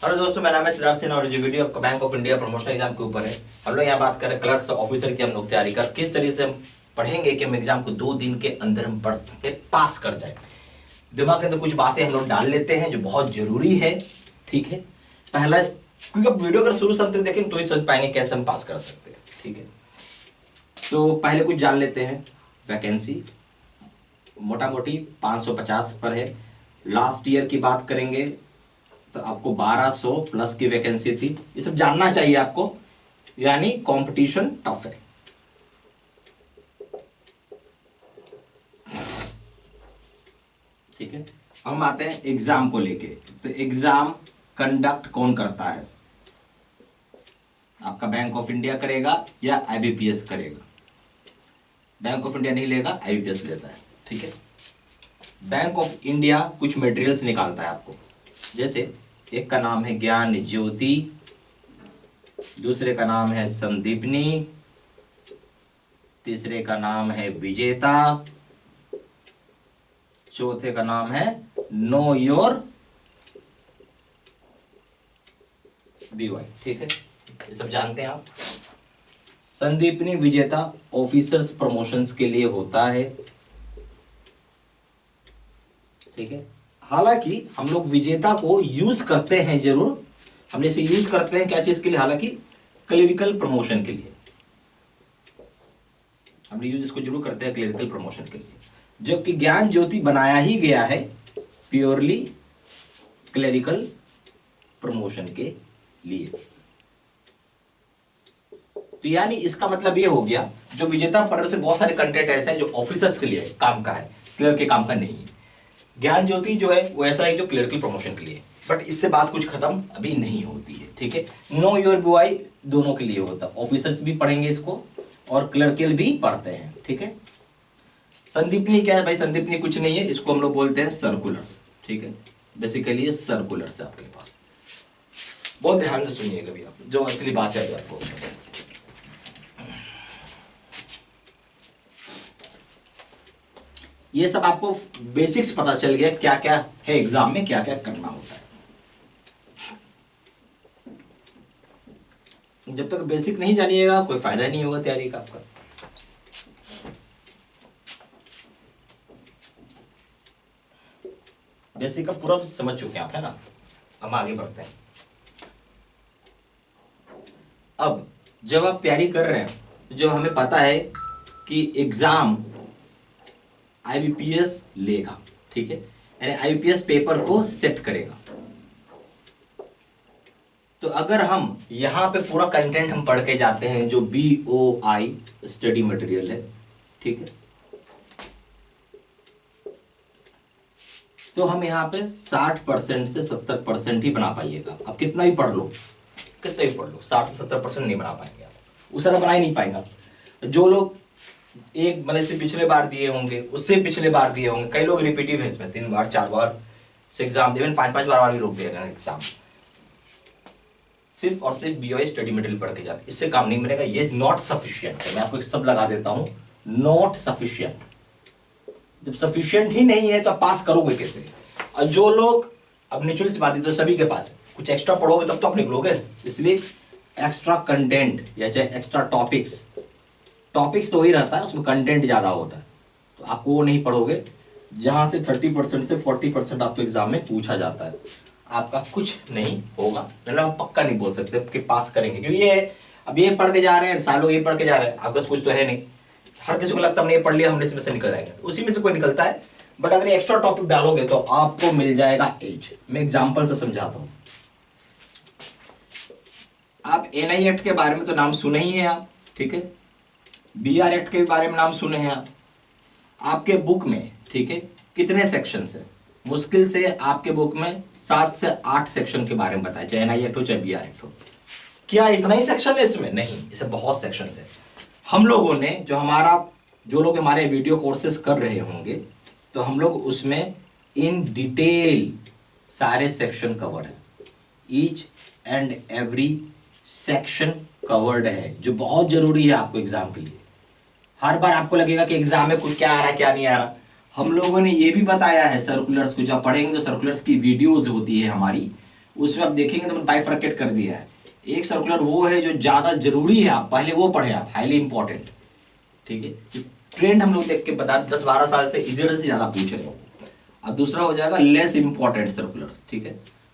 Hello दोस्तों, मेरा नाम है सिद्धार्थ सिन्हा और ये वीडियो आपका bank of India promotion exam के ऊपर है। हम लोग यहाँ बात कर रहे हैं क्लर्क्स ऑफिसर की। हम लोग तैयारी कर किस तरीके से हम पढ़ेंगे कि हम एग्जाम को 2 दिन के अंदर हम पढ़ के पास कर जाए। दिमाग के अंदर कुछ बातें हम लोग डाल लेते हैं जो बहुत जरूरी है। ठीक है, पहला, क्योंकि अब वीडियो अगर शुरू से अंत तक देखेंगे तो ही समझ पाएंगे कैसे हम पास कर सकते हैं। ठीक है, तो पहले कुछ जान लेते हैं। वैकेंसी मोटा मोटी 550 पर है। लास्ट ईयर की बात करेंगे तो आपको 1200 प्लस की वैकेंसी थी। ये सब जानना चाहिए आपको, यानी कंपटीशन टफ है। ठीक है, हम आते हैं एग्जाम को लेके। तो एग्जाम कंडक्ट कौन करता है? आपका बैंक ऑफ इंडिया करेगा या आईबीपीएस करेगा? बैंक ऑफ इंडिया नहीं लेगा, आईबीपीएस लेता है। ठीक है, बैंक ऑफ इंडिया कुछ मटेरियल्स निकालता है आपको, जैसे एक का नाम है ज्ञान ज्योति, दूसरे का नाम है संदीपनी, तीसरे का नाम है विजेता, चौथे का नाम है नो योर बीवाई। ठीक है, ये सब जानते हैं आप। संदीपनी विजेता ऑफिसर्स प्रमोशंस के लिए होता है। ठीक है, हालांकि हम लोग विजेता को यूज करते हैं जरूर। हम इसे यूज करते हैं क्या चीज के लिए? हालांकि क्लरिकल प्रमोशन के लिए हम यूज इसको जरूर करते हैं, क्लरिकल प्रमोशन के लिए। जबकि ज्ञान ज्योति बनाया ही गया है प्योरली क्लरिकल प्रमोशन के लिए। तो यानी इसका मतलब ये हो गया, जो विजेता पद से बहुत सारे कंटेंट ऐसे हैं जो ऑफिसर्स के लिए काम का है, क्लर्क के काम का नहीं है। ज्ञान ज्योति जो है वो ऐसा है जो क्लरिकल प्रमोशन के लिए, बट इससे बात कुछ खत्म अभी नहीं होती है। ठीक है, नो योर बीवाई दोनों के लिए होता है। ऑफिसर्स भी पढ़ेंगे इसको और क्लर्कल भी पढ़ते हैं। ठीक है, संदीपनी क्या है भाई? संदीपनी कुछ नहीं है, इसको हम लोग बोलते हैं सर्कुलर्स। ठीक है, बेसिकली ये सर्कुलर्स है आपके पास। बहुत ध्यान से सुनिएगा भी आप, जो असली बात है आपको। ये सब आपको बेसिक्स पता चल गया, क्या क्या है एग्जाम में, क्या क्या करना होता है। जब तक बेसिक नहीं जानिएगा कोई फायदा नहीं होगा तैयारी का आपका। बेसिक का पूरा समझ चुके हैं आप, है ना? हम आगे बढ़ते हैं। अब जब आप तैयारी कर रहे हैं, जब हमें पता है कि एग्जाम आईबीपीएस लेगा, ठीक है, यानी आईबीपीएस पेपर को सेट करेगा। तो अगर हम यहां पे पूरा कंटेंट हम पढ़ के जाते हैं जो बीओआई स्टडी मटेरियल है, ठीक है, तो हम यहाँ पे 60% से 70% ही बना पाइएगा। आप कितना ही पढ़ लो, 60 से 70% नहीं बना पाएंगे आप, उस तरह बना ही नहीं पाएंगे। जो लोग एक मतलब से पिछले बार दिए होंगे, उससे पिछले बार दिए होंगे, कई लोग रिपीटिव है इसमें, 3 बार 4 बार से एग्जाम दिए, 5 बार भी लोग दे रहे हैं एग्जाम, सिर्फ और सिर्फ बीओआई स्टडी मटेरियल पढ़ के जाते, इससे काम नहीं मिलेगा। ये नॉट सफिशिएंट है। मैं आपको एक सब लगा देता हूं, नॉट सफिशिएंट। जब सफिशिएंट ही नहीं है तो आप पास करोगे कैसे? और जो लोग, अब नेचुरल सी बात है, तो सभी के पास है, कुछ एक्स्ट्रा पढ़ोगे तब तो आप निकलोगे। इसलिए एक्स्ट्रा कंटेंट या चाहे एक्स्ट्रा टॉपिक्स तो वही रहता है, उसमें कंटेंट ज्यादा होता है, तो आपको वो नहीं पढ़ोगे। जहां से 30% से 40% आपको एग्जाम में पूछा जाता है, आपका कुछ नहीं होगा। मतलब हम पक्का नहीं बोल सकते कि पास करेंगे, क्योंकि ये अब ये पढ़ के जा रहे हैं, सालों ये पढ़ के जा रहे हैं, आपके कुछ तो है नहीं। हर किसी को लगता है हमने ये पढ़ लिया, हमने इसमें से निकल जाएंगे, उसी में से कोई निकलता है। बट अगर एक्स्ट्रा टॉपिक डालोगे तो आपको मिल जाएगा एज। मैं एग्जाम्पल से समझाता हूं। आप एनआई एक्ट के बारे में तो नाम सुने ही है आप, ठीक है, बीआर एक्ट के बारे में नाम सुने हैं आप। आपके बुक में, ठीक है, कितने सेक्शन है? मुश्किल से आपके बुक में 7 से 8 सेक्शन के बारे में बताया, चाहे एनआई एक्ट हो चाहे बीआर एक्ट हो। क्या इतना ही सेक्शन है इसमें? नहीं, इसमें बहुत सेक्शन है। हम लोगों ने जो लोग हमारे वीडियो कोर्सेज कर रहे होंगे, तो हम लोग उसमें इन डिटेल सारे सेक्शन कवर्ड है, each and every section covered है, जो बहुत जरूरी है आपको एग्जाम के लिए। हर बार आपको लगेगा कि एग्जाम में कुछ क्या आ रहा है क्या नहीं आ रहा। हम लोगों ने ये भी बताया है सर्कुलर्स को, जब पढ़ेंगे तो सर्कुलर्स की वीडियोस होती है हमारी, उसमें आप देखेंगे तो मैंने बाइफरकेट कर दिया है। एक सर्कुलर वो है जो ज्यादा जरूरी है, आप पहले वो पढ़े, आप हाईली इंपॉर्टेंट, ठीक है। ट्रेंड हम लोग देख के बता 10-12 साल से इजी से ज्यादा पूछ रहे हो। अब दूसरा हो जाएगा लेस इंपॉर्टेंट सर्कुलर, ठीक है।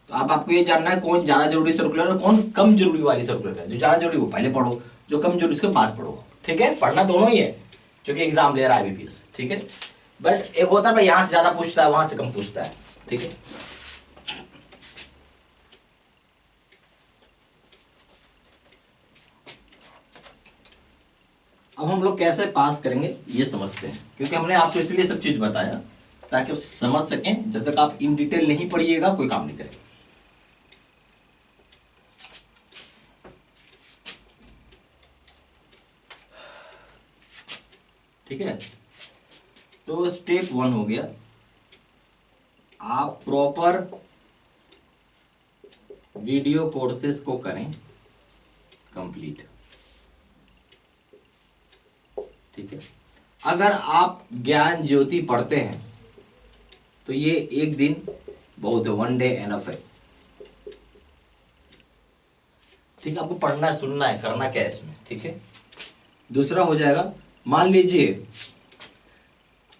तो अब आपको ये जानना है कौन ज्यादा जरूरी सर्कुलर और कौन कम जरूरी वाली सर्कुलर है। जो ज्यादा जरूरी वो पहले पढ़ो, जो कम जरूरी उसके बाद पढ़ो, ठीक है। पढ़ना दोनों ही है क्योंकि एग्जाम ले रहा है IBPS, ठीक है। बट एक होता है भाई यहां से ज्यादा पूछता है वहां से कम पूछता है, ठीक है। अब हम लोग कैसे पास करेंगे ये समझते हैं, क्योंकि हमने आपको इसलिए सब चीज बताया ताकि आप समझ सकें। जब तक आप इन डिटेल नहीं पढ़िएगा कोई काम नहीं करेगा। ठीक है, तो स्टेप 1 हो गया, आप प्रॉपर वीडियो कोर्सेज को करें कंप्लीट, ठीक है। अगर आप ज्ञान ज्योति पढ़ते हैं तो ये एक दिन बहुत है, 1 डे एनफ है, ठीक है। आपको पढ़ना है, सुनना है, करना क्या है इसमें, ठीक है। दूसरा हो जाएगा, मान लीजिए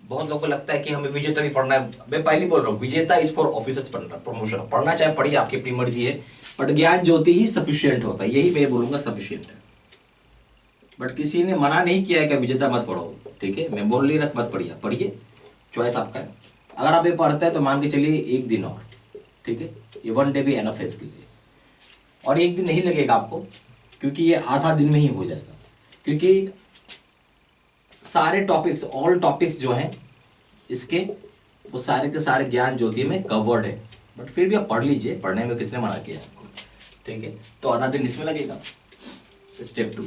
बहुत लोगों को लगता है कि हमें विजेता भी पढ़ना है। मैं पहले बोल रहा हूँ विजेता इज फॉर ऑफिसर प्रमोशन, पढ़ना चाहे पढ़िए, आपकी अपनी मर्जी है, बट ज्ञान ज्योति ही सफिशियंट होता है, यही मैं बोलूंगा सफिशियंट है। बट किसी ने मना नहीं किया है कि विजेता मत पढ़ो, ठीक है। मैं बोल नहीं रहा मत पढ़िए, पढ़िए, चॉइस आपका है। अगर आप ये पढ़ते हैं तो मान के चलिए एक दिन और, ठीक है, ये 1 डे भी एनफ है इसके लिए। और एक दिन नहीं लगेगा आपको, क्योंकि ये आधा दिन में ही हो जाएगा, क्योंकि सारे टॉपिक्स, ऑल टॉपिक्स जो हैं इसके, वो सारे के सारे ज्ञान ज्योति में कवर्ड है। बट फिर भी आप पढ़ लीजिए, पढ़ने में किसने मना किया आपको, ठीक है। तो आधा दिन इसमें लगेगा। स्टेप 2,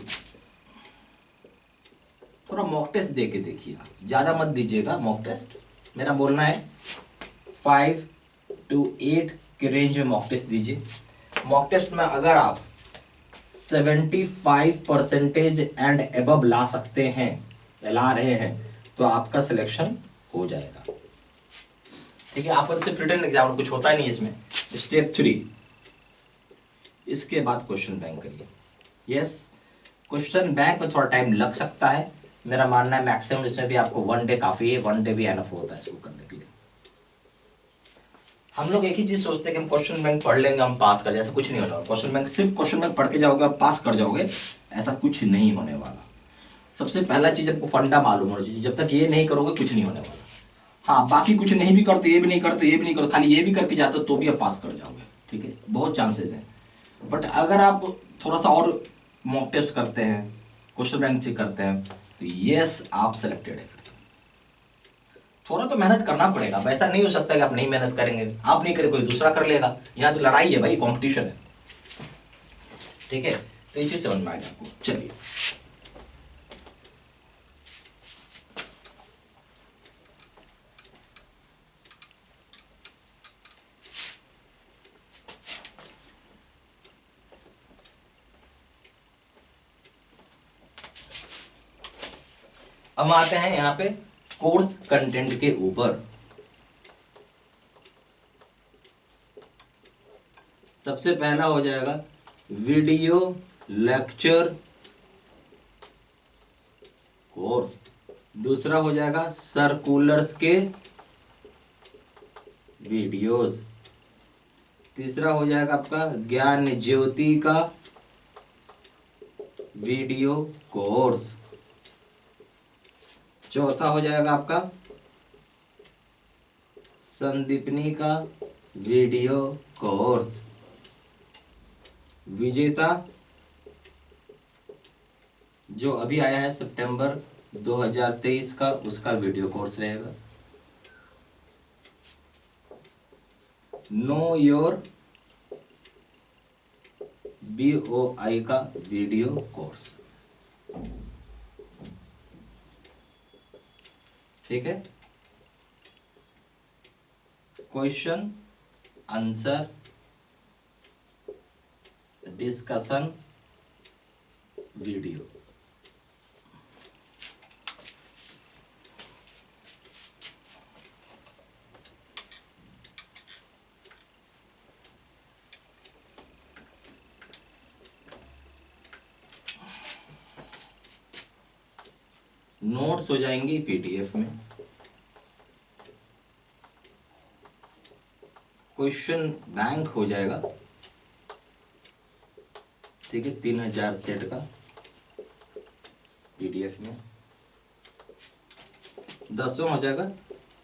थोड़ा मॉक टेस्ट दे के देखिए, ज्यादा मत दीजिएगा मॉक टेस्ट। मेरा बोलना है 5 to 8 के रेंज में मॉक टेस्ट दीजिए। मॉक टेस्ट में अगर आप 75% एंड एबव ला सकते हैं, ला रहे हैं, तो आपका सिलेक्शन हो जाएगा, ठीक है। आपका सिर्फ रिटन एग्जाम, कुछ होता ही नहीं इसमें। स्टेप 3, इसके बाद क्वेश्चन बैंक करिए। यस, क्वेश्चन बैंक में थोड़ा टाइम लग सकता है, मेरा मानना है मैक्सिमम इसमें भी आपको 1 डे काफी है, 1 डे भी एनफ होता है इसको करने के लिए। हम लोग एक ही चीज सोचते हैं कि हम क्वेश्चन बैंक पढ़ लेंगे हम पास कर जाए, ऐसा कुछ नहीं होने वाला। क्वेश्चन बैंक सिर्फ क्वेश्चन बैंक पढ़ के जाओगे आप पास कर जाओगे, ऐसा कुछ नहीं होने वाला। सबसे पहला चीज आपको फंडा मालूम होना चाहिए, जब तक ये नहीं करोगे कुछ नहीं होने वाला। हाँ, बाकी कुछ नहीं भी करते, ये भी नहीं करते, ये भी नहीं करते, खाली ये भी करके जाते हो तो भी आप पास कर जाओगे, ठीक है, बहुत चांसेस है। बट अगर आप थोड़ा सा और मॉक टेस्ट करते हैं, क्वेश्चन बैंक चेक करते हैं, तो यस आप सेलेक्टेड है। फिर थोड़ा तो मेहनत करना पड़ेगा, वैसा नहीं हो सकता कि आप नहीं मेहनत करेंगे, आप नहीं करें कोई दूसरा कर लेगा। यहाँ तो लड़ाई है भाई, कॉम्पिटिशन है, ठीक है। तो इसी समझ में आएगा आपको। चलिए, हम आते हैं यहाँ पे कोर्स कंटेंट के ऊपर। सबसे पहला हो जाएगा वीडियो लेक्चर कोर्स, दूसरा हो जाएगा सर्कुलर्स के वीडियोस, तीसरा हो जाएगा आपका ज्ञान ज्योति का वीडियो कोर्स, चौथा हो जाएगा आपका संदीपनी का वीडियो कोर्स, विजेता जो अभी आया है सितंबर 2023 का, उसका वीडियो कोर्स रहेगा। नो योर BOI का वीडियो कोर्स, ठीक है। Question answer discussion video, notes हो जाएंगे पीडीएफ में, क्वेश्चन बैंक हो जाएगा, ठीक है, 3000 सेट का पीडीएफ में। 10वां हो जाएगा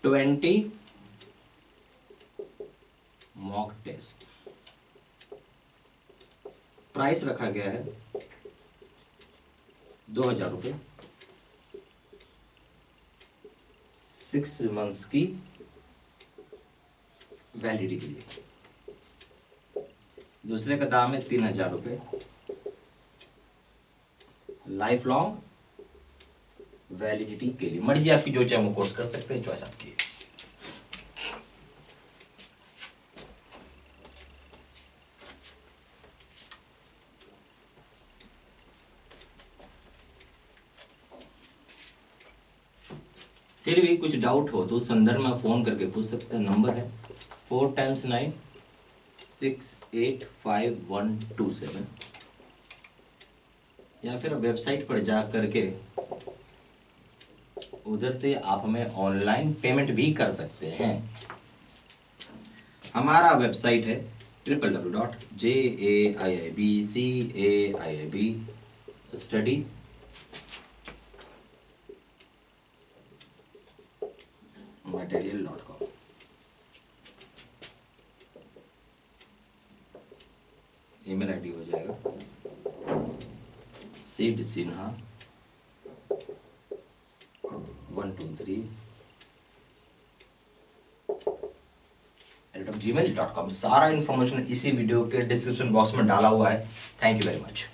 20 मॉक टेस्ट। प्राइस रखा गया है 2000 रुपये, 6 मंथ्स की वैलिडिटी के लिए। दूसरे का दाम है 3000 रुपये, लाइफ लॉन्ग वैलिडिटी के लिए। मर्जी आपकी, जो चाहे वो कोर्स कर सकते हैं, चॉइस आपकी है। फिर भी कुछ डाउट हो तो संदर्भ में फोन करके पूछ सकते हैं। नंबर है 4 × 9 685 127, या फिर वेबसाइट पर जा करके उधर से आप हमें ऑनलाइन पेमेंट भी कर सकते हैं। हमारा वेबसाइट है www.jaiibcaibstudymaterial.com। ईमेल आईडी हो जाएगा sidsinha123@gmail.com। सारा इन्फॉर्मेशन इसी वीडियो के डिस्क्रिप्शन बॉक्स में डाला हुआ है। Thank you very much.